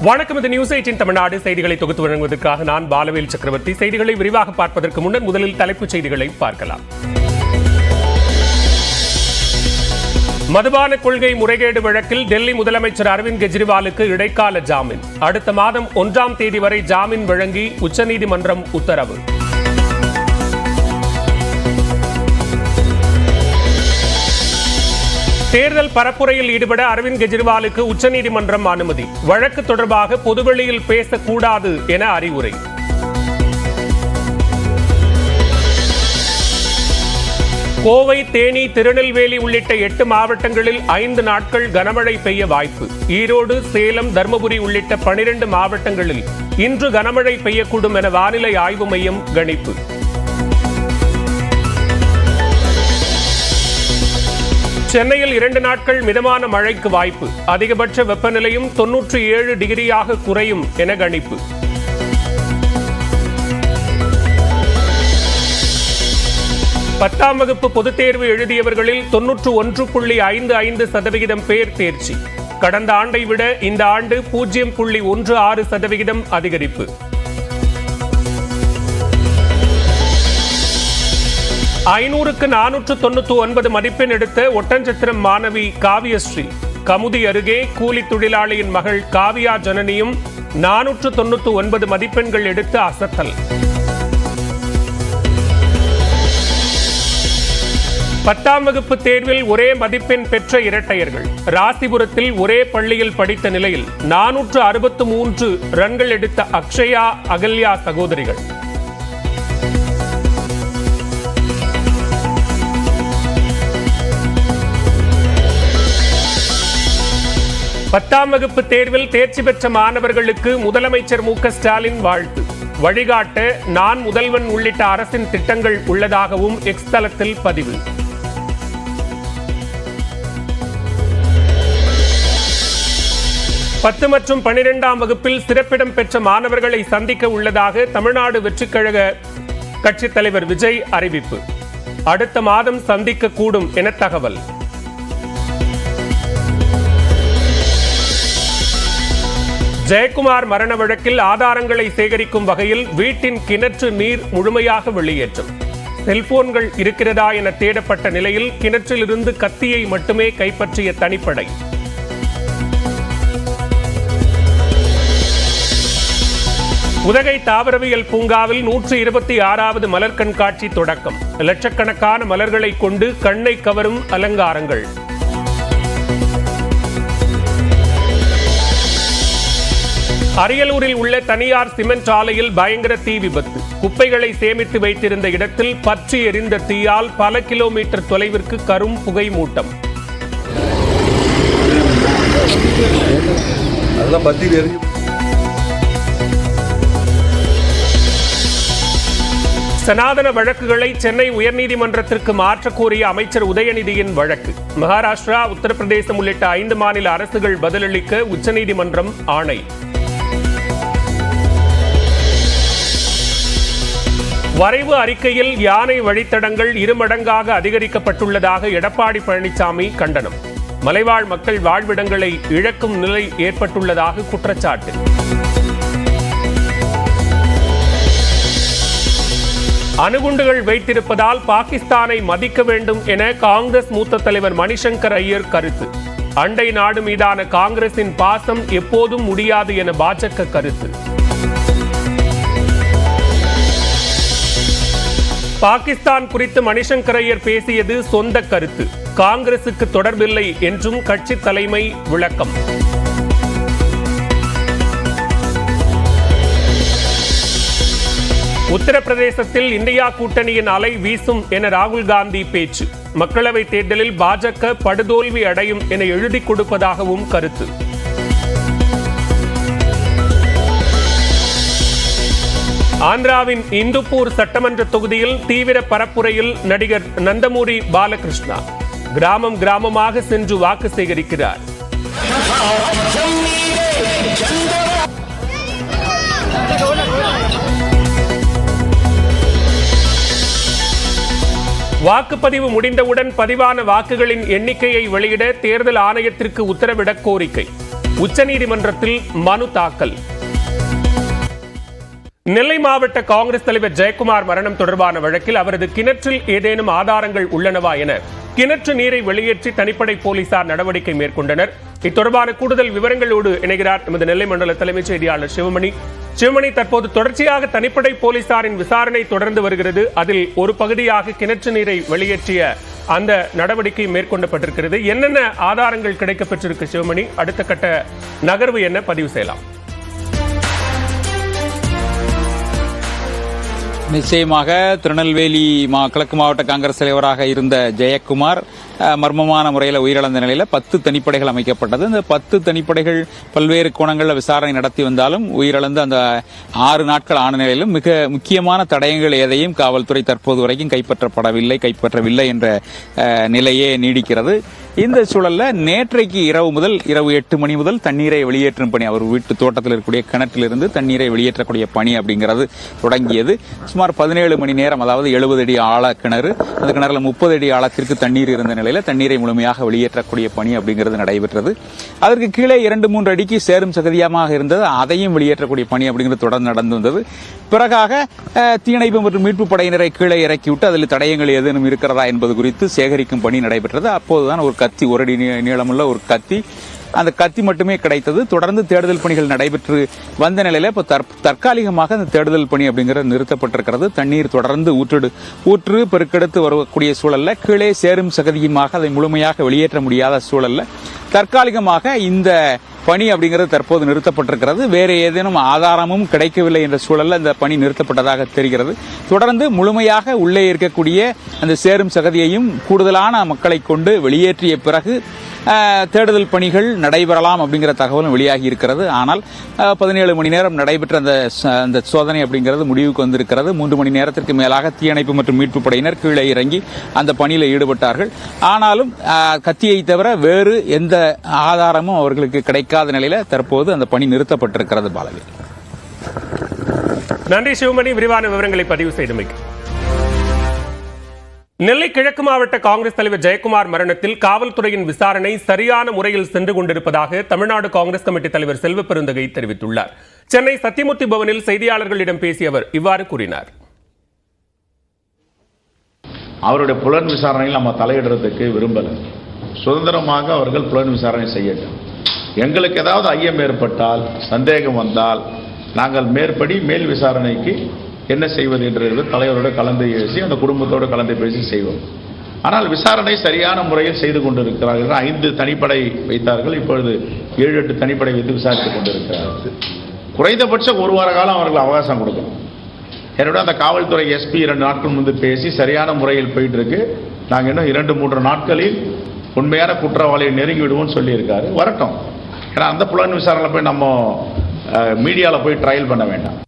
வணக்கம். இது நியூஸ் 18 தமிழ்நாடு செய்திகளை தொகுத்து வழங்குவதற்காக நான் பாலவேல் சக்கரவர்த்தி. செய்திகளை விரிவாக பார்ப்பதற்கு முன்னர் முதலில் தலைப்புச் செய்திகளை பார்க்கலாம். மதுபான கொள்கை முறைகேடு வழக்கில் டெல்லி முதலமைச்சர் அரவிந்த் கெஜ்ரிவாலுக்கு இடைக்கால ஜாமீன். அடுத்த மாதம் 1ஆம் தேதி வரை ஜாமீன் வழங்கி உச்சநீதிமன்றம் உத்தரவு. தேர்தல் பரப்புரையில் ஈடுபட அரவிந்த் கெஜ்ரிவாலுக்கு உச்சநீதிமன்றம் அனுமதி. வழக்கு தொடர்பாக பொதுவெளியில் பேசக்கூடாது என அறிவுரை. கோவை, தேனி, திருநெல்வேலி உள்ளிட்ட 8 மாவட்டங்களில் 5 நாட்கள் கனமழை பெய்ய வாய்ப்பு. ஈரோடு, சேலம், தர்மபுரி உள்ளிட்ட 12 மாவட்டங்களில் இன்று கனமழை பெய்யக்கூடும் என வானிலை ஆய்வு மையம் கணிப்பு. சென்னையில் 2 நாட்கள் மிதமான மழைக்கு வாய்ப்பு. அதிகபட்ச வெப்பநிலையும் 97 டிகிரியாக குறையும் என கணிப்பு. பத்தாம் வகுப்பு பொதுத் தேர்வு எழுதியவர்களில் 91.55% பேர் தேர்ச்சி. கடந்த ஆண்டை விட இந்த ஆண்டு 0.16% அதிகரிப்பு. ஐநூறுக்கு 499 மதிப்பெண் எடுத்த ஒட்டன்சத்திரம் மாணவி காவியஸ்ரீ. கமுதி அருகே கூலி தொழிலாளியின் மகள் காவியா ஜனனியும் 499 மதிப்பெண்கள் எடுத்து அசத்தல். 10ஆம் வகுப்பு தேர்வில் ஒரே மதிப்பெண் பெற்ற இரட்டையர்கள். ராசிபுரத்தில் ஒரே பள்ளியில் படித்த நிலையில் 463 ரன்கள் எடுத்த அக்ஷயா, அகல்யா சகோதரிகள். பத்தாம் வகுப்பு தேர்வில் தேர்ச்சி பெற்ற மாணவர்களுக்கு முதலமைச்சர் மு.க. ஸ்டாலின் வாழ்த்து. வழிகாட்ட நான் முதல்வன் உள்ளிட்ட அரசின் திட்டங்கள் உள்ளதாகவும் எக்ஸ் தளத்தில் பதிவு. பத்து மற்றும் 12ஆம் வகுப்பில் சிறப்பிடம் பெற்ற மாணவர்களை சந்திக்க உள்ளதாக தமிழ்நாடு வெற்றிக் கழக கட்சித் தலைவர் விஜய் அறிவிப்பு. அடுத்த மாதம் சந்திக்க கூடும் என தகவல். ஜெயக்குமார் மரண வழக்கில் ஆதாரங்களை சேகரிக்கும் வகையில் வீட்டின் கிணற்று நீர் முழுமையாக வெளியேற்றும். செல்போன்கள் இருக்கிறதா என தேடப்பட்ட நிலையில் கிணற்றிலிருந்து கத்தியை மட்டுமே கைப்பற்றிய தனிப்படை. உதகை தாவரவியல் பூங்காவில் 126வது மலர் கண்காட்சி தொடக்கம். லட்சக்கணக்கான மலர்களை கொண்டு கண்ணை கவரும் அலங்காரங்கள். அரியலூரில் உள்ள தனியார் சிமெண்ட் ஆலையில் பயங்கர தீ விபத்து. குப்பைகளை சேமித்து வைத்திருந்த இடத்தில் பற்றி எரிந்த தீயால் பல கிலோமீட்டர் தொலைவிற்கு கரும் புகை மூட்டம். சனாதன வழக்குகளை சென்னை உயர்நீதிமன்றத்திற்கு மாற்ற கோரிய அமைச்சர் உதயநிதியின் வழக்கு. மகாராஷ்டிரா, உத்தரப்பிரதேசம் உள்ளிட்ட 5 மாநில அரசுகள் பதிலளிக்க உச்சநீதிமன்றம் ஆணை. வரைவு அறிக்கையில் யானை வழித்தடங்கள் 2 மடங்காக அதிகரிக்கப்பட்டுள்ளதாக எடப்பாடி பழனிசாமி கண்டனம். மலைவாழ் மக்கள் வாழ்விடங்களை இழக்கும் நிலை ஏற்பட்டுள்ளதாக குற்றச்சாட்டு. அணுகுண்டுகள் வைத்திருப்பதால் பாகிஸ்தானை மதிக்க வேண்டும் என காங்கிரஸ் மூத்த தலைவர் மணிசங்கர் ஐயர் கருத்து. அண்டை நாடு மீதான காங்கிரசின் பாசம் எப்போதும் முடியாது என பாஜக கருத்து. பாகிஸ்தான் குறித்து மணிசங்கர் ஐயர் பேசியது சொந்த கருத்து. காங்கிரசுக்கு தொடர்பில்லை என்றும் கட்சி தலைமை விளக்கம். உத்தரப்பிரதேசத்தில் இந்தியா கூட்டணியின் அலை வீசும் என ராகுல் காந்தி பேச்சு. மக்களவைத் தேர்தலில் பாஜக படுதோல்வி அடையும் என எழுதி கொடுப்பதாகவும் கருத்து. ஆந்திராவின் இந்துப்பூர் சட்டமன்ற தொகுதியில் தீவிர பரப்புரையில் நடிகர் நந்தமூரி பாலகிருஷ்ணா கிராமம் கிராமமாக சென்று வாக்கு சேகரிக்கிறார். வாக்குப்பதிவு முடிந்தவுடன் பதிவான வாக்குகளின் எண்ணிக்கையை வெளியிட தேர்தல் ஆணையத்திற்கு உத்தரவிட கோரிக்கை. உச்சநீதிமன்றத்தில் மனு தாக்கல். நெல்லை மாவட்ட காங்கிரஸ் தலைவர் ஜெயக்குமார் மரணம் தொடர்பான வழக்கில் அவரது கிணற்றில் ஏதேனும் ஆதாரங்கள் உள்ளனவா என கிணற்று நீரை வெளியேற்றி தனிப்படை போலீசார் நடவடிக்கை மேற்கொண்டனர். இத்தொடர்பான கூடுதல் விவரங்களோடு இணைகிறார் எமது நெல்லை மண்டல தலைமைச் செய்தியாளர் சிவமணி. தற்போது தொடர்ச்சியாக தனிப்படை போலீசாரின் விசாரணை தொடர்ந்து வருகிறது. அதில் ஒரு பகுதியாக கிணற்று நீரை வெளியேற்றிய அந்த நடவடிக்கை மேற்கொள்ளப்பட்டிருக்கிறது. என்னென்ன ஆதாரங்கள் கிடைக்கப்பெற்றிருக்கு சிவமணி? அடுத்த கட்ட நகர்வு என்ன? பதிவு செய்யலாம். நிச்சயமாக திருநெல்வேலி கிழக்கு மாவட்ட காங்கிரஸ் தலைவராக இருந்த ஜெயக்குமார் மர்மமான முறையில் உயிரிழந்த நிலையில் 10 தனிப்படைகள் அமைக்கப்பட்டது. இந்த 10 தனிப்படைகள் பல்வேறு கோணங்களில் விசாரணை நடத்தி வந்தாலும் உயிரிழந்த அந்த 6 நாட்கள் ஆன நிலையிலும் மிக முக்கியமான தடயங்கள் எதையும் காவல்துறை தற்போது வரைக்கும் கைப்பற்றவில்லை என்ற நிலையே நீடிக்கிறது. இந்த சூழல்ல நேற்றைக்கு இரவு 8 மணி முதல் தண்ணீரை வெளியேற்றும் பணி, அவர் வீட்டு தோட்டத்தில் இருக்கக்கூடிய கிணற்றிலிருந்து தண்ணீரை வெளியேற்றக்கூடிய பணி அப்படிங்கிறது தொடங்கியது. சுமார் 17 மணி நேரம், அதாவது 70 அடி ஆழ கிணறு, அந்த கிணறுல 30 அடி ஆழத்திற்கு தண்ணீர் இருந்த நிலையில தண்ணீரை முழுமையாக வெளியேற்றக்கூடிய பணி அப்படிங்கிறது நடைபெற்றது. அதற்கு கீழே 2-3 அடிக்கு சேரும் சகதியமாக இருந்தது, அதையும் வெளியேற்றக்கூடிய பணி அப்படிங்கிறது தொடர்ந்து நடந்து வந்தது. பிறகாக தீயணைப்பு மற்றும் மீட்பு படையினரை கீழே இறக்கிவிட்டு அதில் தடயங்கள் ஏதேனும் இருக்கிறதா என்பது குறித்து சேகரிக்கும் பணி நடைபெற்றது. அப்போதுதான் ஒரு கத்தி, 1 அடி நீளமுள்ள ஒரு கத்தி, அந்த கத்தி மட்டுமே கிடைத்தது. தொடர்ந்து தேடுதல் பணிகள் நடைபெற்று வந்த நிலையில இப்ப தற்காலிகமாக அந்த தேடுதல் பணி அப்படிங்கிறது நிறுத்தப்பட்டிருக்கிறது. தண்ணீர் தொடர்ந்து ஊற்று பெருக்கெடுத்து வரக்கூடிய சூழல்ல, கீழே சேரும் சகதியுமாக அதை முழுமையாக வெளியேற்ற முடியாத சூழல்ல தற்காலிகமாக இந்த பணி அப்படிங்கிறது தற்போது நிறுத்தப்பட்டிருக்கிறது. வேறு ஏதேனும் ஆதாரமும் கிடைக்கவில்லை என்ற சூழல்ல இந்த பணி நிறுத்தப்பட்டதாக தெரிகிறது. தொடர்ந்து முழுமையாக உள்ளே இருக்கக்கூடிய அந்த சேரும் சகதியையும் கூடுதலான மக்களை கொண்டு வெளியேற்றிய பிறகு தேடுதல் பணிகள் நடைபெறலாம் அப்படிங்கிற தகவலும் வெளியாகி இருக்கிறது. ஆனால் 17 மணி நேரம் நடைபெற்ற அந்த சோதனை அப்படிங்கிறது முடிவுக்கு வந்திருக்கிறது. 3 மணி நேரத்திற்கு மேலாக தீயணைப்பு மற்றும் மீட்பு படையினர் கீழே இறங்கி அந்த பணியில் ஈடுபட்டார்கள். ஆனாலும் கத்தியை தவிர வேறு எந்த ஆதாரமும் அவர்களுக்கு கிடைக்காத நிலையில தற்போது அந்த பணி நிறுத்தப்பட்டிருக்கிறது. பாலவி, நன்றி சிவமணி, விரிவான விவரங்களை பதிவு செய்தமைக்கு. நெல்லை கிழக்கு மாவட்ட காங்கிரஸ் தலைவர் ஜெயக்குமார் மரணத்தில் காவல்துறையின் விசாரணை சரியான முறையில் சென்று கொண்டிருப்பதாக தமிழ்நாடு காங்கிரஸ் கமிட்டி தலைவர் செல்வ பெருந்தகை தெரிவித்துள்ளார். சென்னை சத்தியமூர்த்தி பவனில் செய்தியாளர்களிடம் பேசிய அவர் இவ்வாறு கூறினார். அவருடைய புலன் விசாரணையில் நம்ம தலையிடுறதுக்கு விரும்பல. சுதந்திரமாக அவர்கள் புலன் விசாரணை செய்யட்டும். எங்களுக்கு ஏதாவது ஐயம் ஏற்பட்டால், சந்தேகம் வந்தால், நாங்கள் மேல் விசாரணைக்கு என்ன செய்வது என்று தலைவரோடு கலந்து பேசி, அந்த குடும்பத்தோடு கலந்து பேசி செய்வோம். ஆனால் விசாரணை சரியான முறையில் செய்து கொண்டிருக்கிறார்கள். 5 தனிப்படை வைத்தார்கள், இப்பொழுது 7-8 தனிப்படை வைத்து விசாரித்துக் கொண்டிருக்கிறார்கள். குறைந்தபட்சம் 1 வார காலம் அவர்கள் அவகாசம் கொடுக்கணும். என்னோட அந்த காவல்துறை எஸ்பி 2 நாட்கள் முன்பு பேசி சரியான முறையில் போயிட்டு இருக்கு, நாங்கள் இன்னும் 2-3 நாட்களில் உண்மையான குற்றவாளியை நெருங்கி விடுவோம்னு சொல்லியிருக்காரு. வரட்டும். ஏன்னா அந்த புலன் விசாரணையில் போய் நம்ம மீடியாவில் போய் ட்ரையல் பண்ண வேண்டாம்.